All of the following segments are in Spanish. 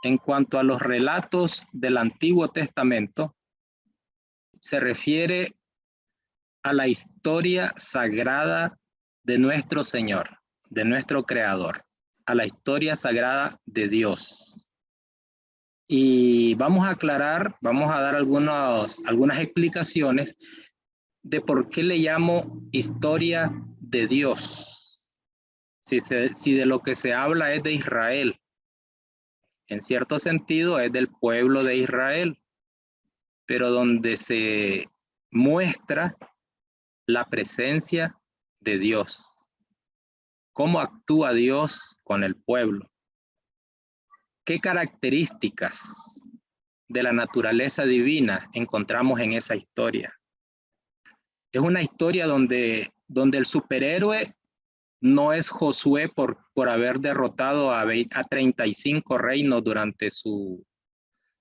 en cuanto a los relatos del Antiguo Testamento, se refiere a la historia sagrada de nuestro Señor, de nuestro Creador, a la historia sagrada de Dios. Y vamos a aclarar, vamos a dar algunas explicaciones de por qué le llamo historia de Dios. Si de lo que se habla es de Israel, en cierto sentido es del pueblo de Israel, pero donde se muestra la presencia de Dios. ¿Cómo actúa Dios con el pueblo? ¿Qué características de la naturaleza divina encontramos en esa historia? Es una historia donde el superhéroe no es Josué por haber derrotado a 35 reinos durante su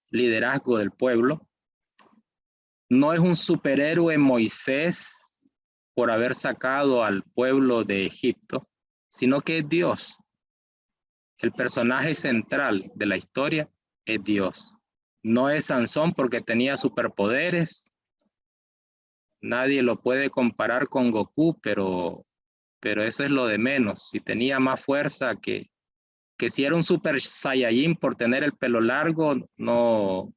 liderazgo del pueblo. No es un superhéroe Moisés por haber sacado al pueblo de Egipto, sino que es Dios. El personaje central de la historia es Dios. No es Sansón porque tenía superpoderes. Nadie lo puede comparar con Goku, pero eso es lo de menos. Si tenía más fuerza que si era un super saiyajin por tener el pelo largo, no.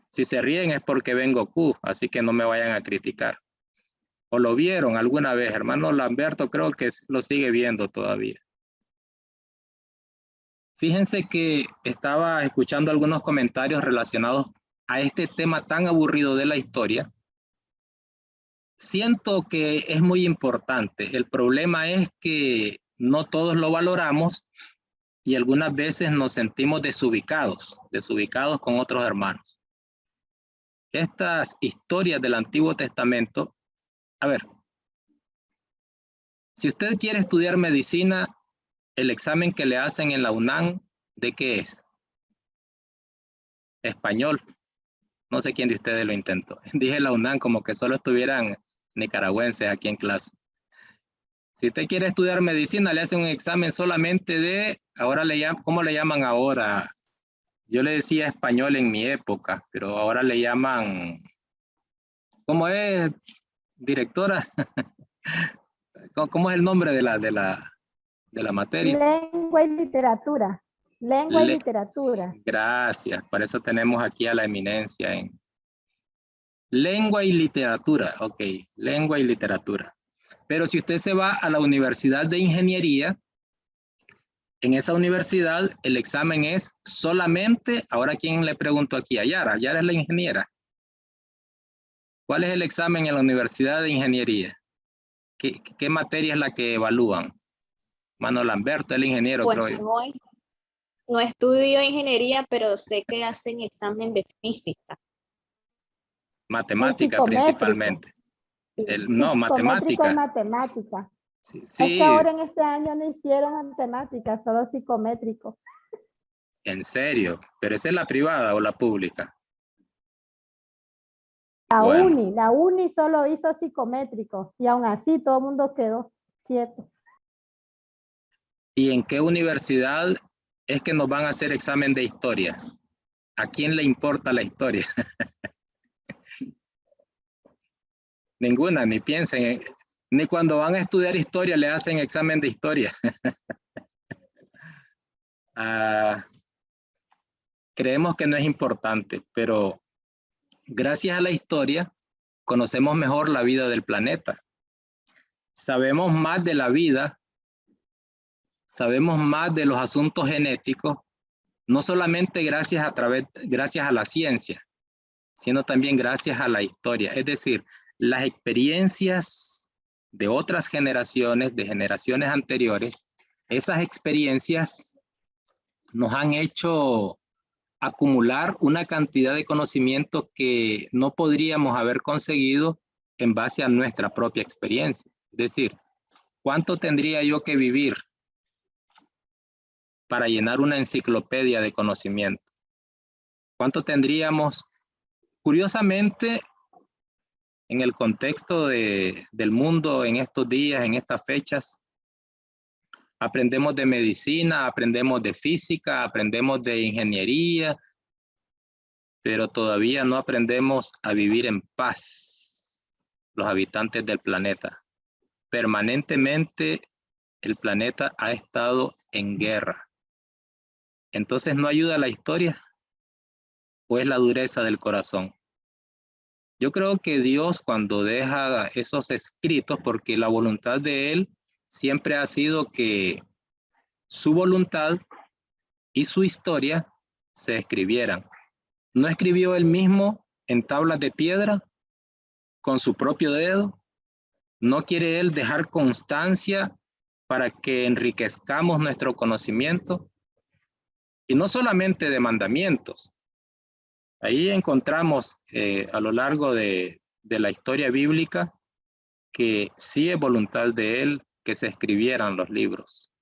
Si se ríen es porque ven Goku, así que no me vayan a criticar. ¿O lo vieron alguna vez? Hermano Lamberto creo que lo sigue viendo todavía. Fíjense que estaba escuchando algunos comentarios relacionados a este tema tan aburrido de la historia. Siento que es muy importante. El problema es que no todos lo valoramos y algunas veces nos sentimos desubicados con otros hermanos. Estas historias del Antiguo Testamento, a ver, si usted quiere estudiar medicina, el examen que le hacen en la UNAM, ¿de qué es? Español. No sé quién de ustedes lo intentó. Dije la UNAM como que solo estuvieran nicaragüenses aquí en clase. Si usted quiere estudiar medicina, le hacen un examen solamente de, ahora ¿cómo le llaman ahora? Yo le decía español en mi época, pero ahora le llaman, ¿cómo es, directora? ¿Cómo es el nombre de la materia? Lengua y literatura. Lengua y literatura. Gracias, para eso tenemos aquí a la eminencia en lengua y literatura. Ok, lengua y literatura. Pero si usted se va a la Universidad de Ingeniería, en esa universidad el examen es solamente, ahora ¿quién le pregunto aquí? A Yara. Yara es la ingeniera. ¿Cuál es el examen en la Universidad de Ingeniería? ¿Qué materia es la que evalúan? Mano Lamberto, el ingeniero, pues creo yo. No estudio ingeniería, pero sé que hacen examen de física. Matemática principalmente. No, matemática. Y matemática. Sí. Es que ahora en este año no hicieron matemática, solo psicométrico. ¿En serio? ¿Pero esa es la privada o la pública? La uni solo hizo psicométrico y aún así todo el mundo quedó quieto. ¿Y en qué universidad es que nos van a hacer examen de historia? ¿A quién le importa la historia? Ninguna, ni piensen. Ni cuando van a estudiar historia le hacen examen de historia. Creemos que no es importante, pero gracias a la historia conocemos mejor la vida del planeta. Sabemos más de la vida, sabemos más de los asuntos genéticos, no solamente gracias a la ciencia, sino también gracias a la historia. Es decir, las experiencias de otras generaciones, de generaciones anteriores, esas experiencias nos han hecho acumular una cantidad de conocimiento que no podríamos haber conseguido en base a nuestra propia experiencia. Es decir, ¿cuánto tendría yo que vivir para llenar una enciclopedia de conocimiento? ¿Cuánto tendríamos? Curiosamente, en el contexto del mundo en estos días, en estas fechas, Aprendemos de medicina, aprendemos de física, aprendemos de ingeniería, pero todavía no aprendemos a vivir en paz los habitantes del planeta. Permanentemente el planeta ha estado en guerra. Entonces, ¿no ayuda la historia o es la dureza del corazón? Yo creo que Dios, cuando deja esos escritos, porque la voluntad de Él siempre ha sido que su voluntad y su historia se escribieran. ¿No escribió Él mismo en tablas de piedra con su propio dedo? ¿No quiere Él dejar constancia para que enriquezcamos nuestro conocimiento? Y no solamente de mandamientos. Ahí encontramos a lo largo de la historia bíblica que sí es voluntad de Él que se escribieran los libros.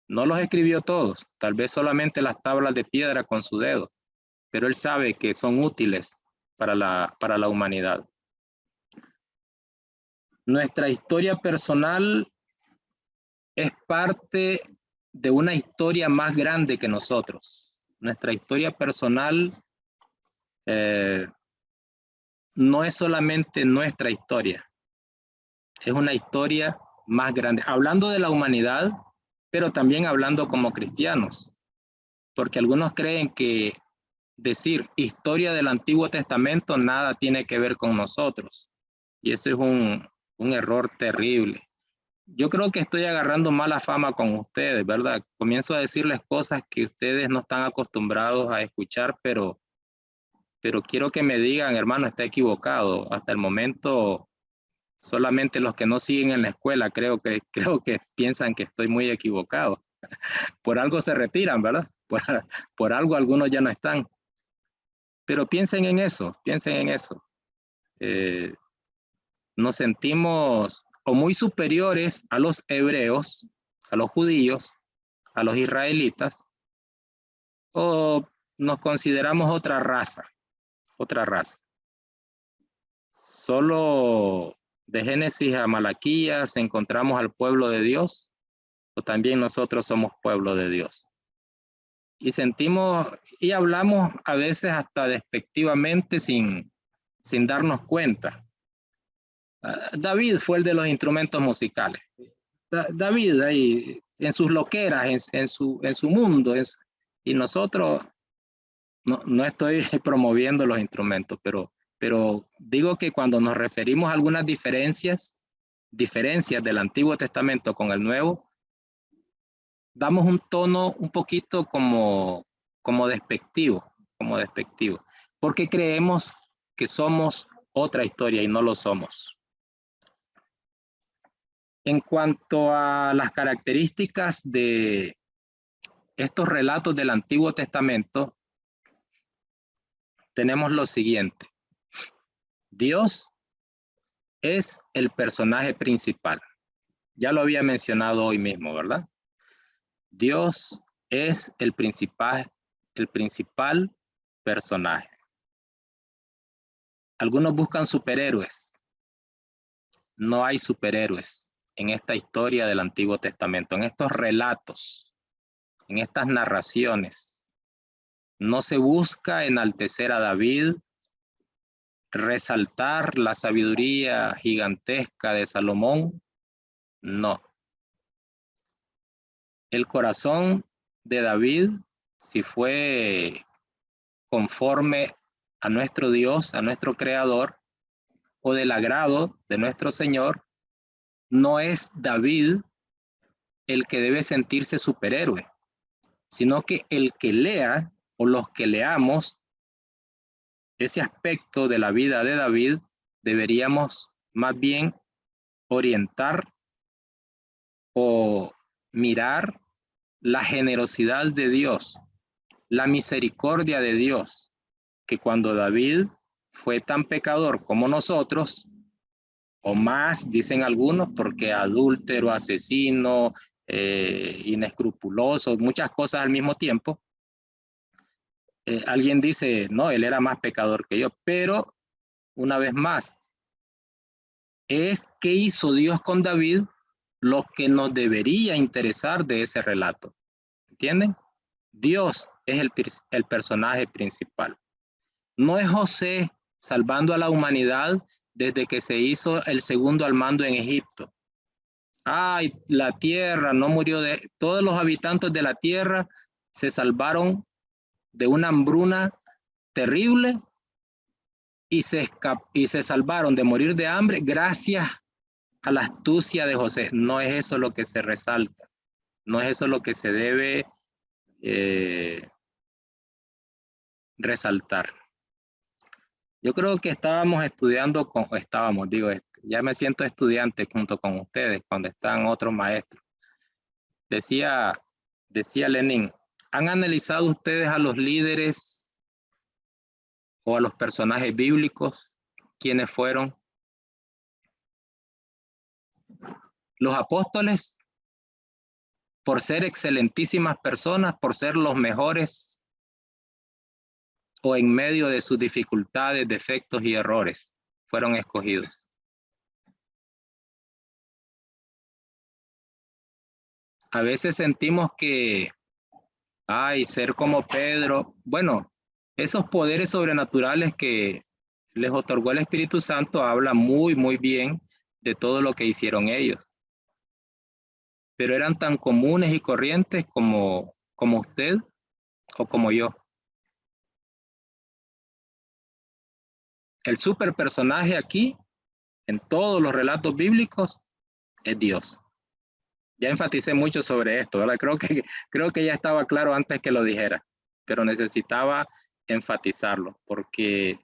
No los escribió todos, tal vez solamente las tablas de piedra con su dedo, pero Él sabe que son útiles para la humanidad. Nuestra historia personal es parte de una historia más grande que nosotros. Nuestra historia personal no es solamente nuestra historia, es una historia más grande, hablando de la humanidad, pero también hablando como cristianos, porque algunos creen que decir historia del Antiguo Testamento nada tiene que ver con nosotros, y eso es un error terrible. Yo creo que estoy agarrando mala fama con ustedes, ¿verdad? Comienzo a decirles cosas que ustedes no están acostumbrados a escuchar, pero quiero que me digan, hermano, está equivocado. Hasta el momento, solamente los que no siguen en la escuela creo que piensan que estoy muy equivocado. Por algo se retiran, ¿verdad? Por algo algunos ya no están. Pero piensen en eso, piensen en eso. Nos sentimos o muy superiores a los hebreos, a los judíos, a los israelitas, o nos consideramos otra raza. Solo de Génesis a Malaquías encontramos al pueblo de Dios, o también nosotros somos pueblo de Dios. Y sentimos y hablamos a veces hasta despectivamente sin darnos cuenta. David fue el de los instrumentos musicales. David ahí en sus loqueras, en su mundo, y nosotros no estoy promoviendo los instrumentos, pero digo que cuando nos referimos a algunas diferencias del Antiguo Testamento con el Nuevo, damos un tono un poquito como despectivo, porque creemos que somos otra historia y no lo somos. En cuanto a las características de estos relatos del Antiguo Testamento, tenemos lo siguiente. Dios es el personaje principal. Ya lo había mencionado hoy mismo, ¿verdad? Dios es el principal personaje. Algunos buscan superhéroes. No hay superhéroes en esta historia del Antiguo Testamento, en estos relatos, en estas narraciones. No se busca enaltecer a David, resaltar la sabiduría gigantesca de Salomón. No. El corazón de David, si fue conforme a nuestro Dios, a nuestro Creador, o del agrado de nuestro Señor, no es David el que debe sentirse superhéroe, sino que el que lea o los que leamos ese aspecto de la vida de David, deberíamos más bien orientar o mirar la generosidad de Dios, la misericordia de Dios, que cuando David fue tan pecador como nosotros, o más, dicen algunos, porque adúltero, asesino, inescrupuloso, muchas cosas al mismo tiempo. Alguien dice, no, él era más pecador que yo, pero una vez más, es qué hizo Dios con David lo que nos debería interesar de ese relato. ¿Entienden? Dios es el personaje principal. No es José salvando a la humanidad desde que se hizo el segundo al mando en Egipto. Ay, la tierra no murió todos los habitantes de la tierra se salvaron de una hambruna terrible y se salvaron de morir de hambre gracias a la astucia de José. No es eso lo que se resalta. No es eso lo que se debe resaltar. Yo creo que estábamos estudiando, ya me siento estudiante junto con ustedes cuando están otros maestros. Decía Lenin, ¿han analizado ustedes a los líderes o a los personajes bíblicos? ¿Quiénes fueron? Los apóstoles, por ser excelentísimas personas, por ser los mejores, o en medio de sus dificultades, defectos y errores, fueron escogidos. A veces sentimos que, ser como Pedro, bueno, esos poderes sobrenaturales que les otorgó el Espíritu Santo habla muy, muy bien de todo lo que hicieron ellos. Pero eran tan comunes y corrientes como usted o como yo. El super personaje aquí, en todos los relatos bíblicos, es Dios. Ya enfaticé mucho sobre esto, ¿verdad? Creo que ya estaba claro antes que lo dijera, pero necesitaba enfatizarlo, porque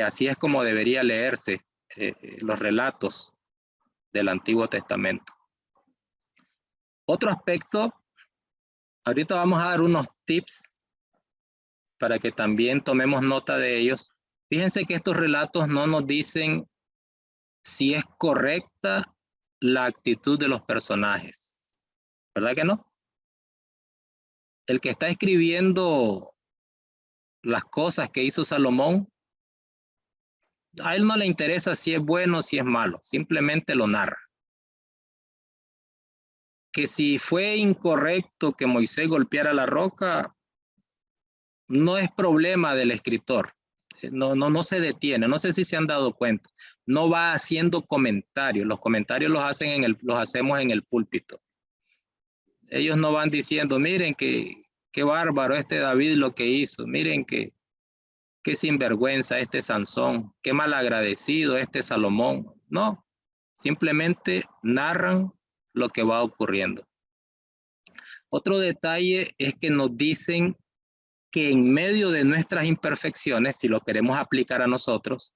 así es como debería leerse los relatos del Antiguo Testamento. Otro aspecto, ahorita vamos a dar unos tips para que también tomemos nota de ellos. Fíjense que estos relatos no nos dicen si es correcta la actitud de los personajes, ¿verdad que no? El que está escribiendo las cosas que hizo Salomón, a él no le interesa si es bueno o si es malo, simplemente lo narra. Que si fue incorrecto que Moisés golpeara la roca, no es problema del escritor. No se detiene, no sé si se han dado cuenta. No va haciendo comentarios, los comentarios los hacemos en el púlpito. Ellos no van diciendo, miren qué bárbaro este David lo que hizo, miren qué sinvergüenza este Sansón, qué malagradecido este Salomón. No, simplemente narran lo que va ocurriendo. Otro detalle es que nos dicen que en medio de nuestras imperfecciones, si lo queremos aplicar a nosotros,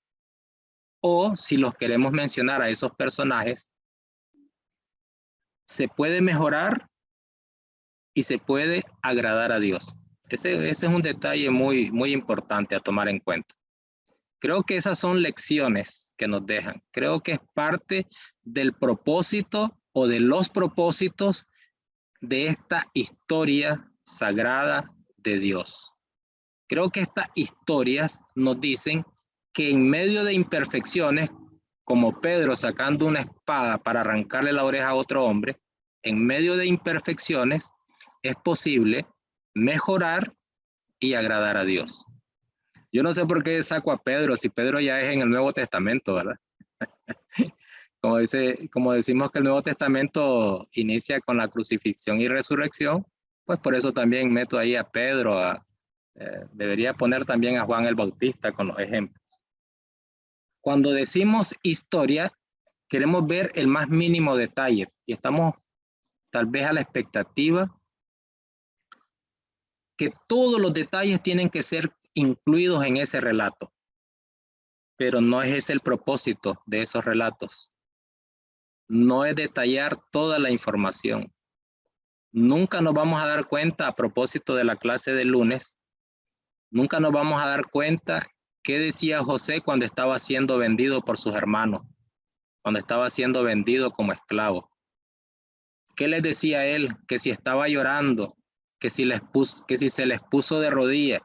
o si los queremos mencionar a esos personajes, se puede mejorar y se puede agradar a Dios. Ese es un detalle muy, muy importante a tomar en cuenta. Creo que esas son lecciones que nos dejan. Creo que es parte del propósito o de los propósitos de esta historia sagrada de Dios. Creo que estas historias nos dicen que en medio de imperfecciones, como Pedro sacando una espada para arrancarle la oreja a otro hombre, en medio de imperfecciones es posible mejorar y agradar a Dios. Yo no sé por qué saco a Pedro, si Pedro ya es en el Nuevo Testamento, ¿verdad? Como decimos que el Nuevo Testamento inicia con la crucifixión y resurrección, pues por eso también meto ahí a Pedro, debería poner también a Juan el Bautista con los ejemplos. Cuando decimos historia, queremos ver el más mínimo detalle y estamos tal vez a la expectativa que todos los detalles tienen que ser incluidos en ese relato, pero no es ese el propósito de esos relatos. No es detallar toda la información. Nunca nos vamos a dar cuenta, a propósito de la clase del lunes, nunca nos vamos a dar cuenta qué decía José cuando estaba siendo vendido por sus hermanos, cuando estaba siendo vendido como esclavo. ¿Qué les decía él? Que si estaba llorando, que si se les puso de rodillas.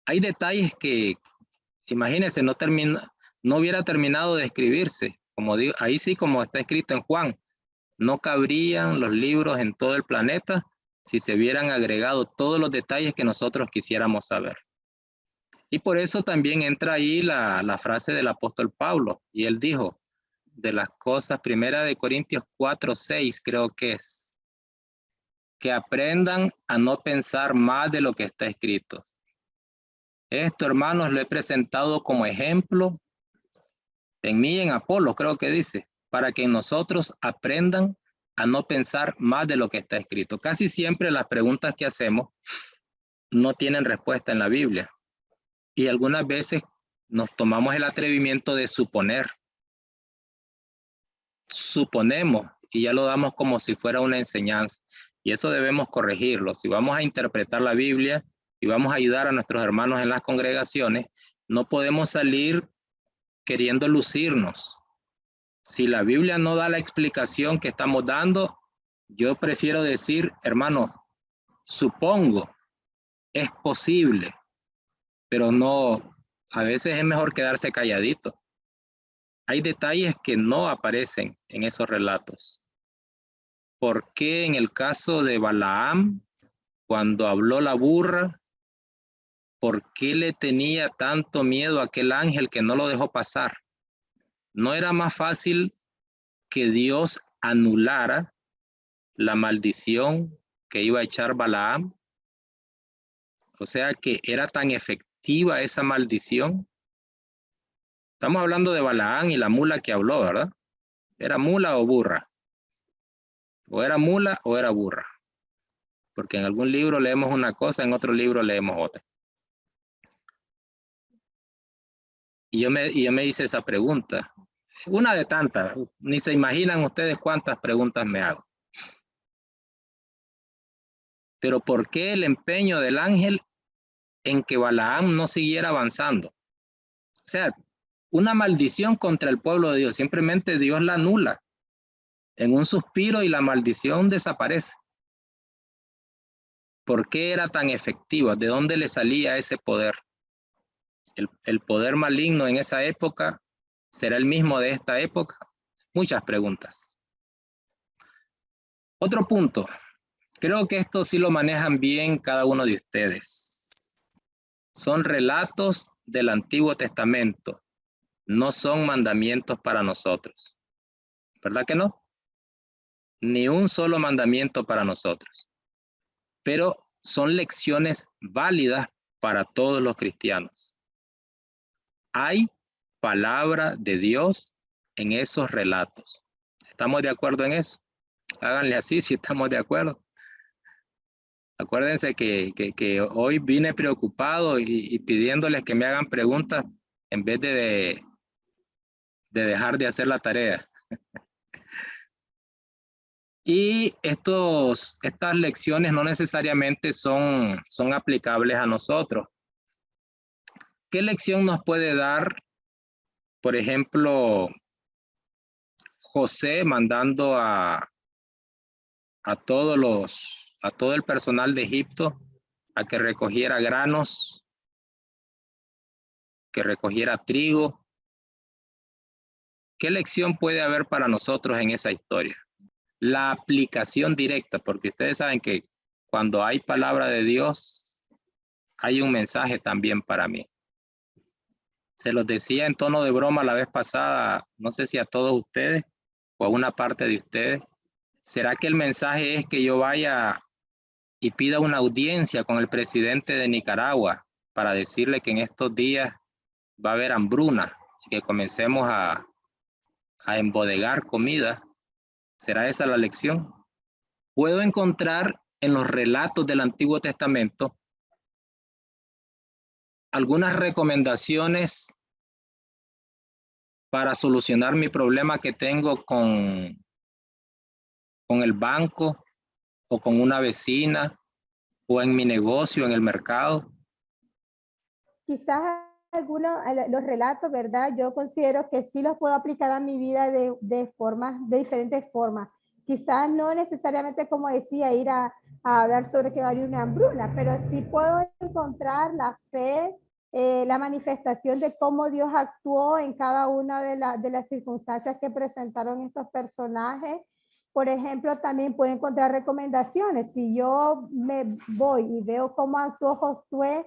Hay detalles que, imagínense, no hubiera terminado de escribirse Como digo, ahí sí, como está escrito en Juan, no cabrían los libros en todo el planeta si se hubieran agregado todos los detalles que nosotros quisiéramos saber. Y por eso también entra ahí la frase del apóstol Pablo, y él dijo, de las cosas, primera de Corintios 4:6 creo que es, que aprendan a no pensar más de lo que está escrito. Esto, hermanos, lo he presentado como ejemplo en mí y en Apolo, creo que dice, para que nosotros aprendan a no pensar más de lo que está escrito. Casi siempre las preguntas que hacemos no tienen respuesta en la Biblia. Y algunas veces nos tomamos el atrevimiento de suponer. Suponemos y ya lo damos como si fuera una enseñanza. Y eso debemos corregirlo. Si vamos a interpretar la Biblia y vamos a ayudar a nuestros hermanos en las congregaciones, no podemos salir queriendo lucirnos. Si la Biblia no da la explicación que estamos dando, yo prefiero decir, hermano, supongo, es posible, pero no, a veces es mejor quedarse calladito. Hay detalles que no aparecen en esos relatos. ¿Por qué en el caso de Balaam, cuando habló la burra, por qué le tenía tanto miedo a aquel ángel que no lo dejó pasar? ¿No era más fácil que Dios anulara la maldición que iba a echar Balaam? O sea que era tan efectiva esa maldición. Estamos hablando de Balaam y la mula que habló, ¿verdad? ¿Era mula o burra? O era mula o era burra. Porque en algún libro leemos una cosa, en otro libro leemos otra. Y yo me hice esa pregunta. Una de tantas. Ni se imaginan ustedes cuántas preguntas me hago. Pero ¿por qué el empeño del ángel en que Balaam no siguiera avanzando? O sea, una maldición contra el pueblo de Dios. Simplemente Dios la anula en un suspiro y la maldición desaparece. ¿Por qué era tan efectiva? ¿De dónde le salía ese poder? ¿El poder maligno en esa época será el mismo de esta época? Muchas preguntas. Otro punto. Creo que esto sí lo manejan bien cada uno de ustedes. Son relatos del Antiguo Testamento. No son mandamientos para nosotros. ¿Verdad que no? Ni un solo mandamiento para nosotros. Pero son lecciones válidas para todos los cristianos. Hay palabra de Dios en esos relatos. ¿Estamos de acuerdo en eso? Háganle así si estamos de acuerdo. Acuérdense que hoy vine preocupado y pidiéndoles que me hagan preguntas en vez de dejar de hacer la tarea. Y estas lecciones no necesariamente son aplicables a nosotros. ¿Qué lección nos puede dar, por ejemplo, José mandando a todo el personal de Egipto a que recogiera granos, que recogiera trigo? ¿Qué lección puede haber para nosotros en esa historia? La aplicación directa, porque ustedes saben que cuando hay palabra de Dios, hay un mensaje también para mí. Se los decía en tono de broma la vez pasada, no sé si a todos ustedes o a una parte de ustedes. ¿Será que el mensaje es que yo vaya y pida una audiencia con el presidente de Nicaragua para decirle que en estos días va a haber hambruna y que comencemos a embodegar comida? ¿Será esa la lección? Puedo encontrar en los relatos del Antiguo Testamento algunas recomendaciones para solucionar mi problema que tengo con el banco o con una vecina o en mi negocio, en el mercado. Quizás los relatos, ¿verdad? Yo considero que sí los puedo aplicar a mi vida de diferentes formas. Quizás no necesariamente, como decía, ir a hablar sobre que va a haber una hambruna, pero sí puedo encontrar la fe la manifestación de cómo Dios actuó en cada una de las circunstancias que presentaron estos personajes. Por ejemplo, también puedo encontrar recomendaciones. Si yo me voy y veo cómo actuó Josué,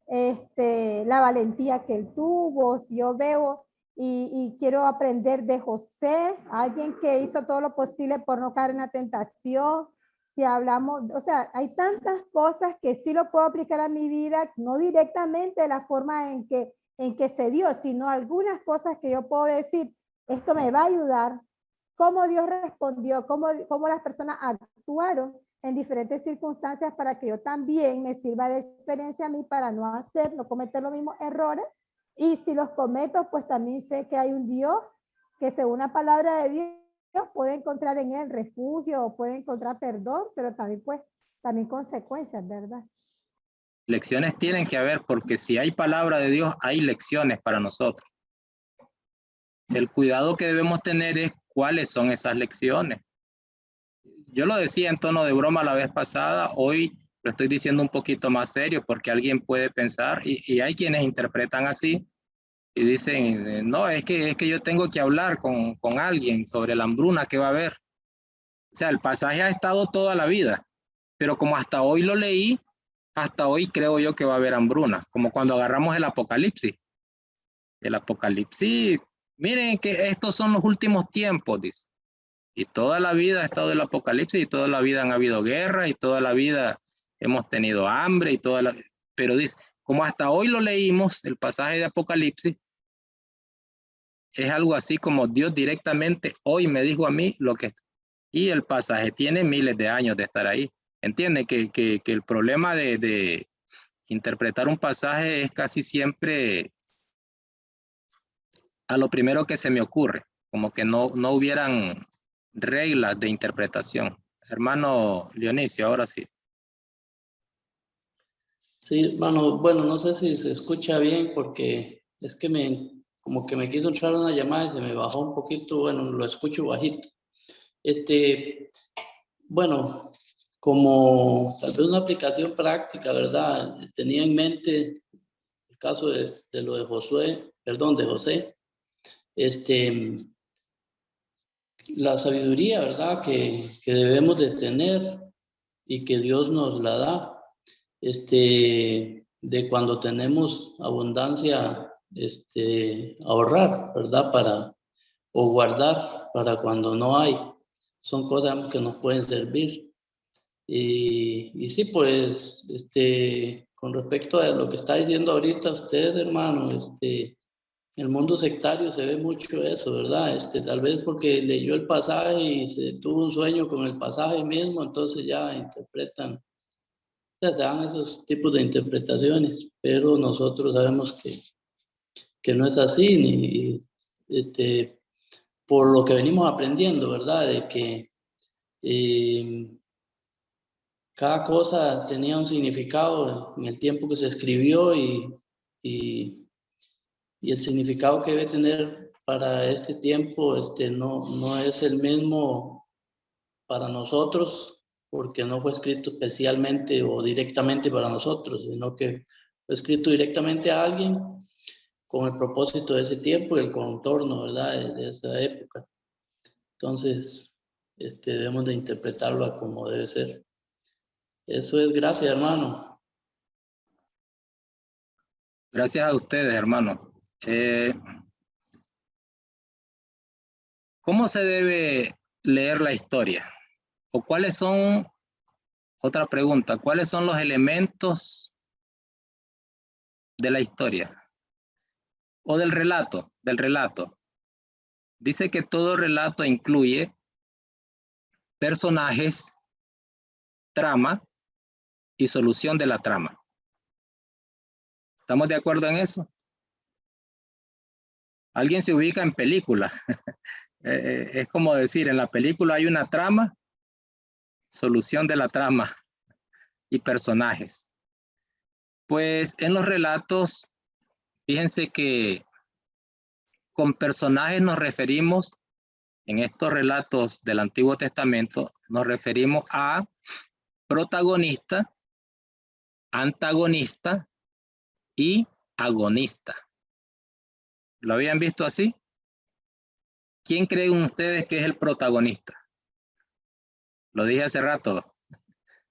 la valentía que él tuvo, si yo veo y quiero aprender de José, alguien que hizo todo lo posible por no caer en la tentación. Si hablamos, o sea, hay tantas cosas que sí lo puedo aplicar a mi vida, no directamente de la forma en que se dio, sino algunas cosas que yo puedo decir, esto me va a ayudar, cómo Dios respondió, cómo las personas actuaron en diferentes circunstancias para que yo también me sirva de experiencia a mí para no hacer, no cometer los mismos errores. Y si los cometo, pues también sé que hay un Dios que según la palabra de Dios puede encontrar en él refugio o puede encontrar perdón, pero también pues también consecuencias, ¿verdad? Lecciones tienen que haber, porque si hay palabra de Dios, hay lecciones para nosotros. El cuidado que debemos tener es cuáles son esas lecciones. Yo lo decía en tono de broma la vez pasada, hoy lo estoy diciendo un poquito más serio porque alguien puede pensar, y hay quienes interpretan así y dicen, no, es que yo tengo que hablar con alguien sobre la hambruna que va a haber. O sea, el pasaje ha estado toda la vida, pero como hasta hoy lo leí, hasta hoy creo yo que va a haber hambruna, como cuando agarramos el Apocalipsis. El Apocalipsis, miren que estos son los últimos tiempos, dice. Y toda la vida ha estado el Apocalipsis y toda la vida han habido guerras y toda la vida hemos tenido hambre y pero dice, como hasta hoy lo leímos, el pasaje de Apocalipsis, es algo así como Dios directamente hoy me dijo a mí lo que... Y el pasaje tiene miles de años de estar ahí. Entiende que el problema de interpretar un pasaje es casi siempre a lo primero que se me ocurre, como que no hubieran reglas de interpretación. Hermano Dionisio, ahora sí. Sí, hermano, bueno, no sé si se escucha bien porque es que como que me quiso entrar una llamada y se me bajó un poquito, bueno, lo escucho bajito. Bueno, como tal vez una aplicación práctica, ¿verdad? Tenía en mente el caso de lo de Josué, perdón, de José. La sabiduría, ¿verdad? Que debemos de tener y que Dios nos la da. De cuando tenemos abundancia, ahorrar, ¿verdad? O guardar para cuando no hay. Son cosas que nos pueden servir. Y sí, pues, con respecto a lo que está diciendo ahorita usted, hermano, el mundo sectario se ve mucho eso, ¿verdad? Tal vez porque leyó el pasaje y se tuvo un sueño con el pasaje mismo, entonces ya interpretan, o sea, se dan esos tipos de interpretaciones, pero nosotros sabemos que no es así, por lo que venimos aprendiendo, ¿verdad? De que cada cosa tenía un significado en el tiempo que se escribió y el significado que debe tener para este tiempo no es el mismo para nosotros, porque no fue escrito especialmente o directamente para nosotros, sino que fue escrito directamente a alguien con el propósito de ese tiempo y el contorno, ¿verdad? De esa época. Entonces, debemos de interpretarlo a como debe ser. Eso es, gracias, hermano. Gracias a ustedes, hermano. ¿Cómo se debe leer la historia? ¿O cuáles son, otra pregunta, cuáles son los elementos de la historia? O del relato, Dice que todo relato incluye personajes, trama y solución de la trama. ¿Estamos de acuerdo en eso? Alguien se ubica en película. Es como decir, en la película hay una trama, solución de la trama y personajes. Pues en los relatos, fíjense que con personajes nos referimos, en estos relatos del Antiguo Testamento, nos referimos a protagonista, antagonista y agonista. ¿Lo habían visto así? ¿Quién creen ustedes que es el protagonista? Lo dije hace rato,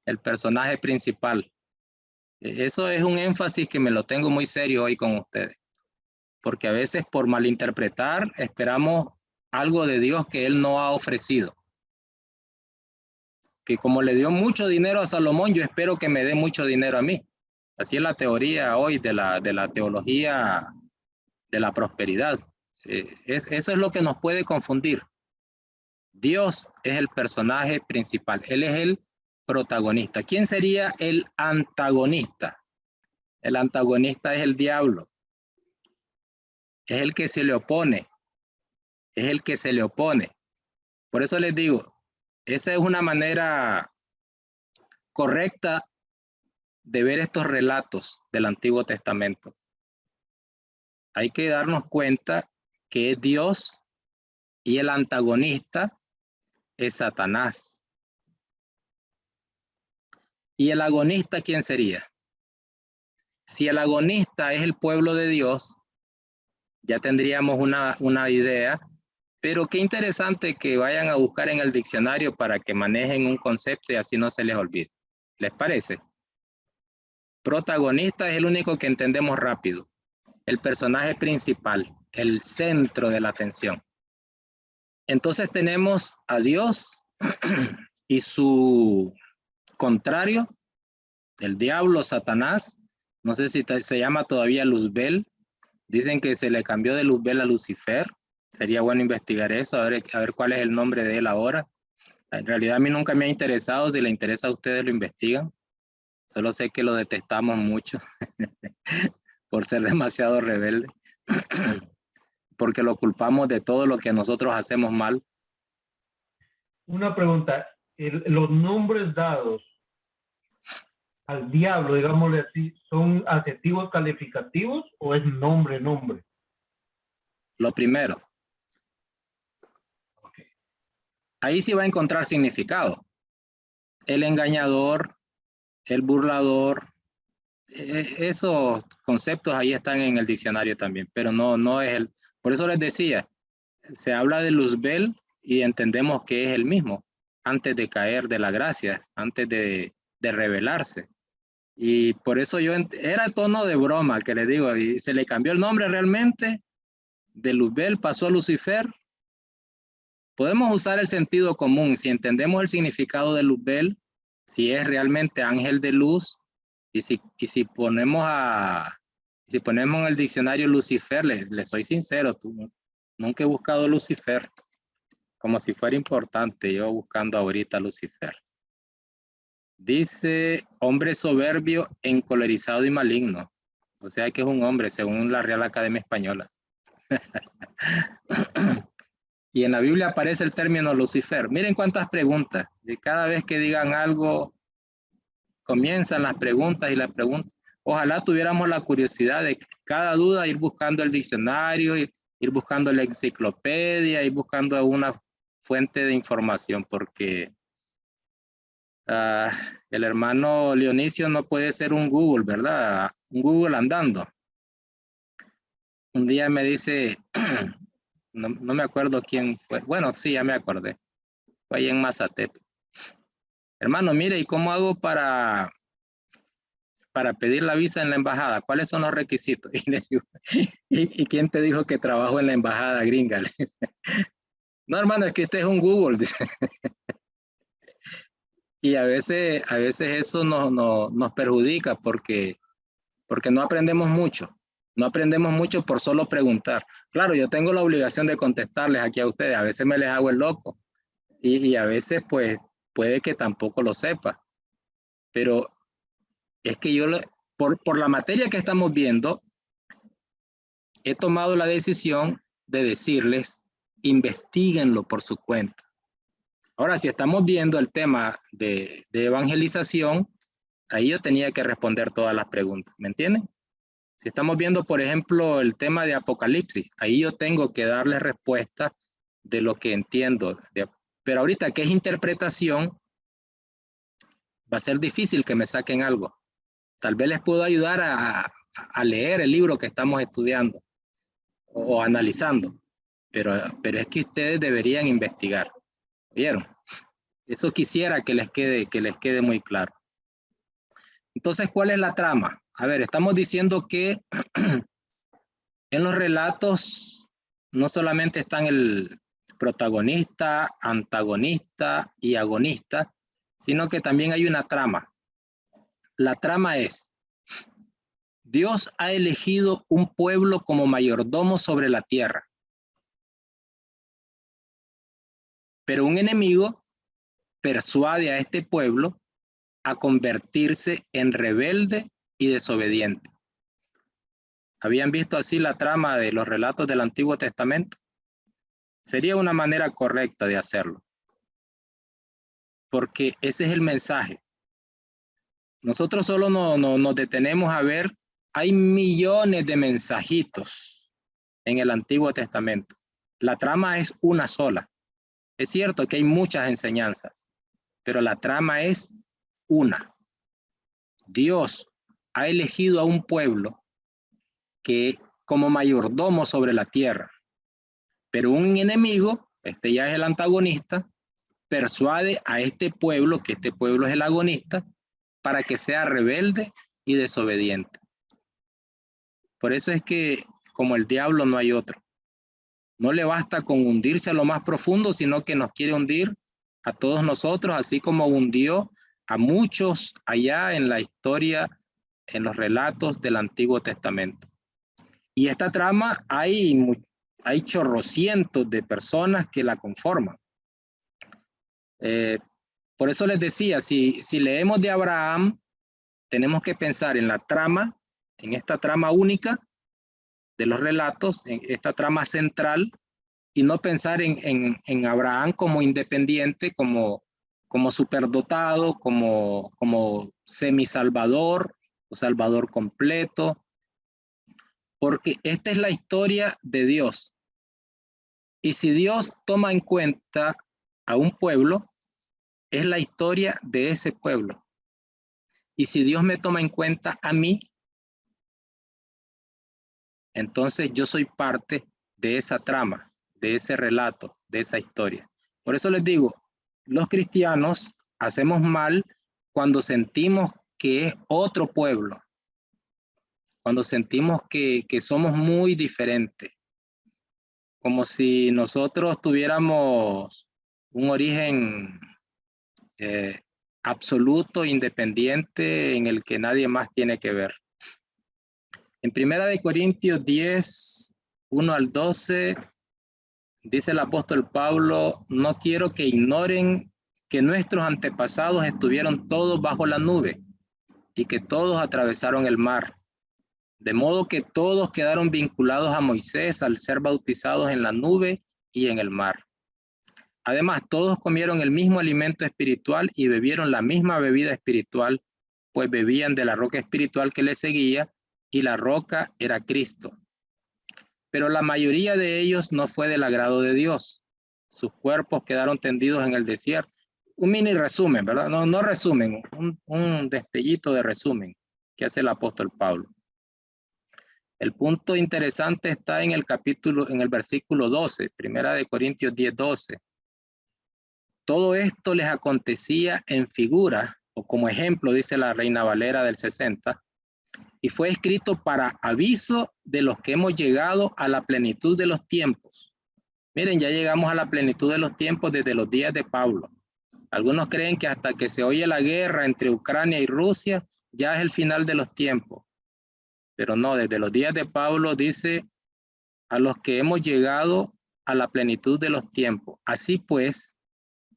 el personaje principal. Eso es un énfasis que me lo tengo muy serio hoy con ustedes. Porque a veces por malinterpretar esperamos algo de Dios que Él no ha ofrecido. Que como le dio mucho dinero a Salomón, yo espero que me dé mucho dinero a mí. Así es la teoría hoy de la teología de la prosperidad. Eso es lo que nos puede confundir. Dios es el personaje principal. Él es el protagonista. ¿Quién sería el antagonista? El antagonista es el diablo. Es el que se le opone. Es el que se le opone. Por eso les digo, esa es una manera correcta de ver estos relatos del Antiguo Testamento. Hay que darnos cuenta que es Dios y el antagonista es Satanás. ¿Y el agonista quién sería? Si el agonista es el pueblo de Dios, ya tendríamos una idea, pero qué interesante que vayan a buscar en el diccionario para que manejen un concepto y así no se les olvide. ¿Les parece? Protagonista es el único que entendemos rápido. El personaje principal, el centro de la atención. Entonces tenemos a Dios y su contrario, el diablo, Satanás. No sé si se llama todavía Luzbel. Dicen que se le cambió de Luzbel a Lucifer. Sería bueno investigar eso, a ver cuál es el nombre de él ahora. En realidad a mí nunca me ha interesado. Si le interesa a ustedes lo investigan. Solo sé que lo detestamos mucho por ser demasiado rebelde. Porque lo culpamos de todo lo que nosotros hacemos mal. Una pregunta, ¿los nombres dados al diablo, digámosle así, son adjetivos calificativos o es nombre? Lo primero. Okay. Ahí sí va a encontrar significado. El engañador, el burlador, esos conceptos ahí están en el diccionario también, pero no es el. Por eso les decía, se habla de Luzbel y entendemos que es el mismo, antes de caer de la gracia, antes de revelarse. Y por eso era tono de broma que le digo, y se le cambió el nombre realmente, de Luzbel pasó a Lucifer. Podemos usar el sentido común, si entendemos el significado de Luzbel, si es realmente ángel de luz, y si ponemos en el diccionario Lucifer, le soy sincero, nunca he buscado Lucifer, como si fuera importante, yo buscando ahorita Lucifer. Dice, hombre soberbio, encolerizado y maligno. O sea que es un hombre, según la Real Academia Española. Y en la Biblia aparece el término Lucifer. Miren cuántas preguntas. Y cada vez que digan algo, comienzan las preguntas y las preguntas. Ojalá tuviéramos la curiosidad de cada duda ir buscando el diccionario, ir buscando la enciclopedia, ir buscando una fuente de información, porque el hermano Leonicio no puede ser un Google, ¿verdad? Un Google andando. Un día me dice, no me acuerdo quién fue. Bueno, sí, ya me acordé. Fue ahí en Mazatep. Hermano, mire, ¿y cómo hago para pedir la visa en la embajada? ¿Cuáles son los requisitos? Y le digo, ¿y quién te dijo que trabajo en la embajada gringa? No, hermano, es que este es un Google. Dice. Y a veces eso nos perjudica porque no aprendemos mucho. No aprendemos mucho por solo preguntar. Claro, yo tengo la obligación de contestarles aquí a ustedes. A veces me les hago el loco. Y a veces, pues, puede que tampoco lo sepa. Pero es que yo, por la materia que estamos viendo, he tomado la decisión de decirles, investíguenlo por su cuenta. Ahora, si estamos viendo el tema de evangelización, ahí yo tenía que responder todas las preguntas, ¿me entienden? Si estamos viendo, por ejemplo, el tema de Apocalipsis, ahí yo tengo que darles respuesta de lo que entiendo. Pero ahorita que es interpretación, va a ser difícil que me saquen algo. Tal vez les puedo ayudar a a leer el libro que estamos estudiando o analizando, pero es que ustedes deberían investigar. ¿Vieron? Eso quisiera que les quede muy claro. Entonces, ¿cuál es la trama? A ver, estamos diciendo que en los relatos no solamente están el protagonista, antagonista y agonista, sino que también hay una trama. La trama es: Dios ha elegido un pueblo como mayordomo sobre la tierra, pero un enemigo persuade a este pueblo a convertirse en rebelde y desobediente. ¿Habían visto así la trama de los relatos del Antiguo Testamento? Sería una manera correcta de hacerlo, porque ese es el mensaje. Nosotros solo nos detenemos a ver, hay millones de mensajitos en el Antiguo Testamento. La trama es una sola. Es cierto que hay muchas enseñanzas, pero la trama es una. Dios ha elegido a un pueblo que como mayordomo sobre la tierra, pero un enemigo, este ya es el antagonista, persuade a este pueblo, que este pueblo es el agonista, para que sea rebelde y desobediente. Por eso es que como el diablo no hay otro. No le basta con hundirse a lo más profundo, sino que nos quiere hundir a todos nosotros, así como hundió a muchos allá en la historia, en los relatos del Antiguo Testamento. Y esta trama hay chorrocientos de personas que la conforman. Por eso les decía, si leemos de Abraham, tenemos que pensar en la trama, en esta trama única de los relatos, en esta trama central, y no pensar en Abraham como independiente, como superdotado, como semisalvador o salvador completo, porque esta es la historia de Dios. Y si Dios toma en cuenta a un pueblo, es la historia de ese pueblo. Y si Dios me toma en cuenta a mí, entonces yo soy parte de esa trama, de ese relato, de esa historia. Por eso les digo, los cristianos hacemos mal cuando sentimos que es otro pueblo, cuando sentimos que somos muy diferentes, como si nosotros tuviéramos un origen absoluto, independiente, en el que nadie más tiene que ver. En 1 Corintios 10, 1 al 12, dice el apóstol Pablo: no quiero que ignoren que nuestros antepasados estuvieron todos bajo la nube y que todos atravesaron el mar. De modo que todos quedaron vinculados a Moisés al ser bautizados en la nube y en el mar. Además, todos comieron el mismo alimento espiritual y bebieron la misma bebida espiritual, pues bebían de la roca espiritual que les seguía, y la roca era Cristo. Pero la mayoría de ellos no fue del agrado de Dios. Sus cuerpos quedaron tendidos en el desierto. Un mini resumen, ¿verdad? No resumen, un destellito de resumen que hace el apóstol Pablo. El punto interesante está en el versículo 12, 1 Corintios 10, 12. Todo esto les acontecía en figura, o como ejemplo, dice la Reina Valera del 60, y fue escrito para aviso de los que hemos llegado a la plenitud de los tiempos. Miren, ya llegamos a la plenitud de los tiempos desde los días de Pablo. Algunos creen que hasta que se oye la guerra entre Ucrania y Rusia, ya es el final de los tiempos. Pero no, desde los días de Pablo dice: a los que hemos llegado a la plenitud de los tiempos. Así pues,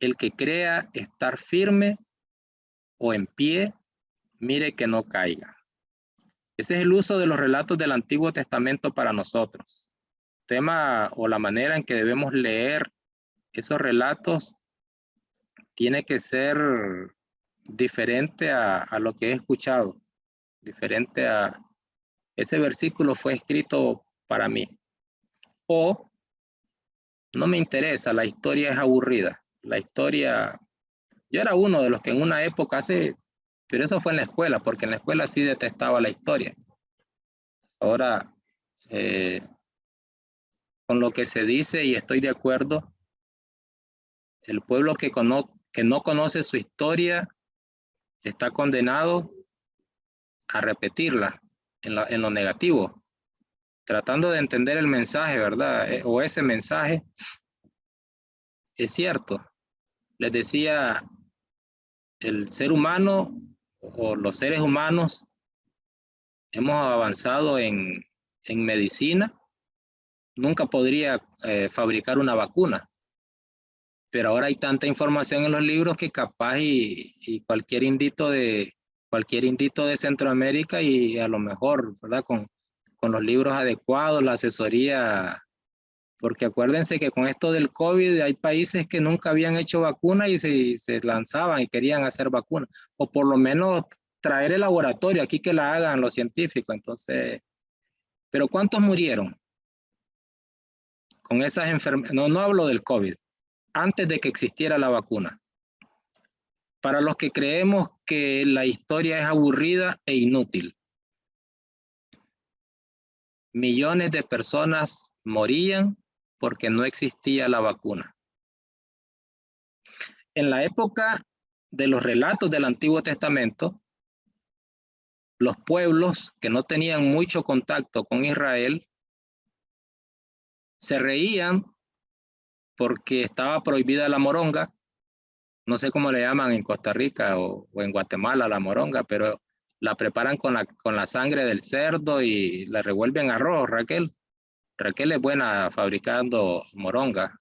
el que crea estar firme o en pie, mire que no caiga. Ese es el uso de los relatos del Antiguo Testamento para nosotros. Tema o la manera en que debemos leer esos relatos tiene que ser diferente a lo que he escuchado, diferente a ese versículo fue escrito para mí. O no me interesa, la historia es aburrida. La historia, yo era uno de los que en una época pero eso fue en la escuela, porque en la escuela sí detestaba la historia. Ahora, con lo que se dice, y estoy de acuerdo, el pueblo que no conoce su historia está condenado a repetirla en lo negativo, tratando de entender el mensaje, ¿verdad? O ese mensaje. Es cierto, les decía, el ser humano o los seres humanos hemos avanzado en medicina. Nunca podría fabricar una vacuna, pero ahora hay tanta información en los libros que capaz y cualquier indito de Centroamérica, y a lo mejor, ¿verdad? Con los libros adecuados, la asesoría, porque acuérdense que con esto del COVID hay países que nunca habían hecho vacuna y se lanzaban y querían hacer vacuna, o por lo menos traer el laboratorio aquí que la hagan los científicos. Entonces, pero ¿cuántos murieron con esas enfermedades? No hablo del COVID, antes de que existiera la vacuna. Para los que creemos que la historia es aburrida e inútil, millones de personas morían porque no existía la vacuna. En la época de los relatos del Antiguo Testamento, los pueblos que no tenían mucho contacto con Israel se reían porque estaba prohibida la moronga. No sé cómo le llaman en Costa Rica o en Guatemala la moronga, pero la preparan con la sangre del cerdo y la revuelven arroz, Raquel. Raquel es buena fabricando moronga.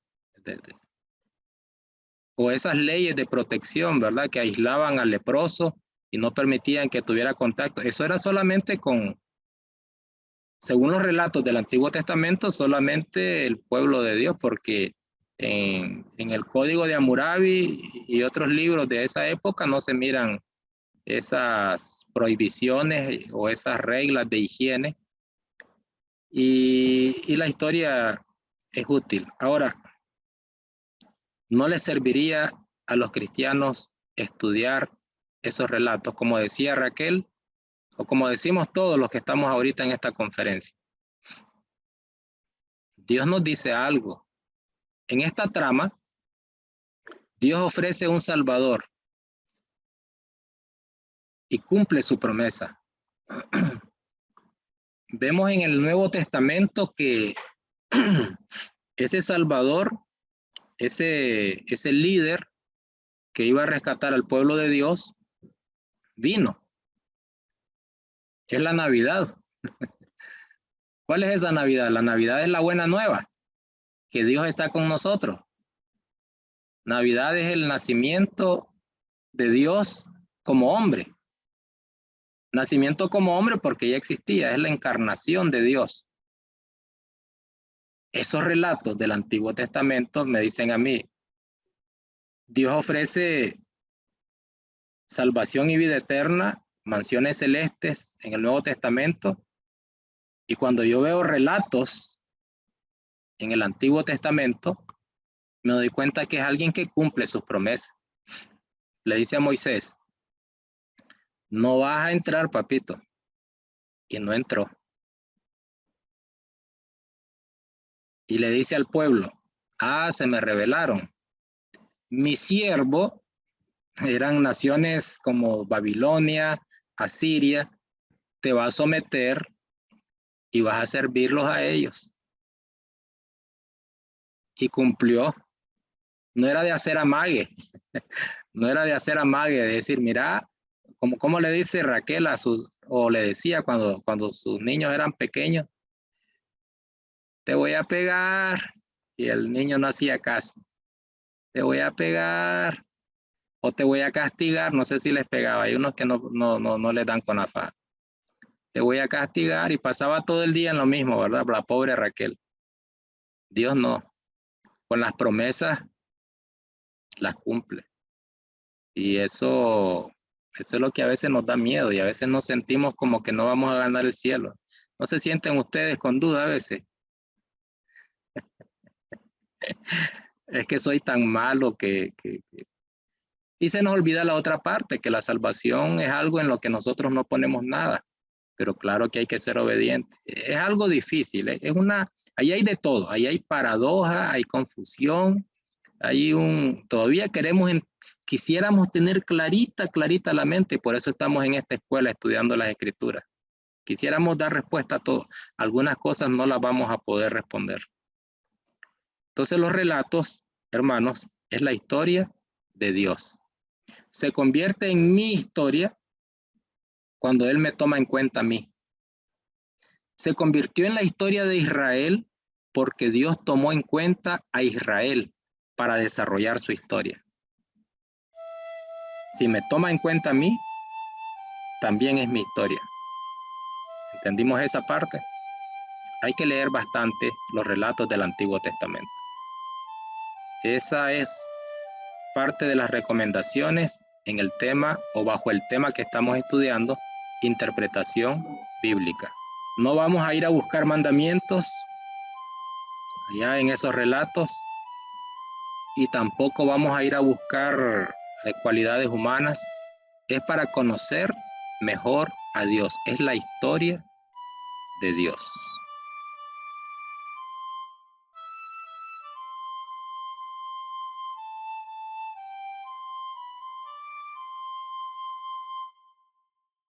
O esas leyes de protección, ¿verdad? Que aislaban al leproso y no permitían que tuviera contacto. Eso era solamente según los relatos del Antiguo Testamento, solamente el pueblo de Dios, porque en el Código de Hammurabi y otros libros de esa época no se miran esas prohibiciones o esas reglas de higiene, y la historia es útil. Ahora, no les serviría a los cristianos estudiar esos relatos, como decía Raquel, o como decimos todos los que estamos ahorita en esta conferencia. Dios nos dice algo. En esta trama, Dios ofrece un Salvador y cumple su promesa. Vemos en el Nuevo Testamento que ese Salvador, ese líder que iba a rescatar al pueblo de Dios, vino. Es la Navidad. ¿Cuál es esa Navidad? La Navidad es la buena nueva, que Dios está con nosotros. Navidad es el nacimiento de Dios como hombre. Nacimiento como hombre porque ya existía, es la encarnación de Dios. Esos relatos del Antiguo Testamento me dicen a mí, Dios ofrece salvación y vida eterna, mansiones celestes en el Nuevo Testamento, y cuando yo veo relatos en el Antiguo Testamento, me doy cuenta que es alguien que cumple sus promesas. Le dice a Moisés, no vas a entrar, papito, y no entró. Y le dice al pueblo, se me rebelaron. Mi siervo, eran naciones como Babilonia, Asiria, te va a someter y vas a servirlos a ellos. Y cumplió. No era de hacer amague, no era de hacer amague, de decir, mira, como le dice Raquel o le decía cuando sus niños eran pequeños, te voy a pegar, y el niño no hacía caso. Te voy a pegar o te voy a castigar. No sé si les pegaba, hay unos que no les dan con la faja. Te voy a castigar, y pasaba todo el día en lo mismo, ¿verdad? La pobre Raquel. Dios no, con las promesas las cumple, y eso es lo que a veces nos da miedo, y a veces nos sentimos como que no vamos a ganar el cielo. ¿No se sienten ustedes con duda a veces? Es que soy tan malo que... Y se nos olvida la otra parte, que la salvación es algo en lo que nosotros no ponemos nada. pero claro que hay que ser obediente. Es algo difícil, ahí hay de todo, ahí hay paradoja, hay confusión, todavía quisiéramos tener clarita la mente, por eso estamos en esta escuela estudiando las escrituras. Quisiéramos dar respuesta a todo. Algunas cosas no las vamos a poder responder. Entonces los relatos, hermanos, es la historia de Dios. Se convierte en mi historia cuando Él me toma en cuenta a mí. Se convirtió en la historia de Israel porque Dios tomó en cuenta a Israel para desarrollar su historia. Si me toma en cuenta a mí, también es mi historia. ¿Entendimos esa parte? Hay que leer bastante los relatos del Antiguo Testamento. Esa es parte de las recomendaciones en el tema o bajo el tema que estamos estudiando, interpretación bíblica. No vamos a ir a buscar mandamientos allá en esos relatos y tampoco vamos a ir a buscar cualidades humanas. Es para conocer mejor a Dios. Es la historia de Dios.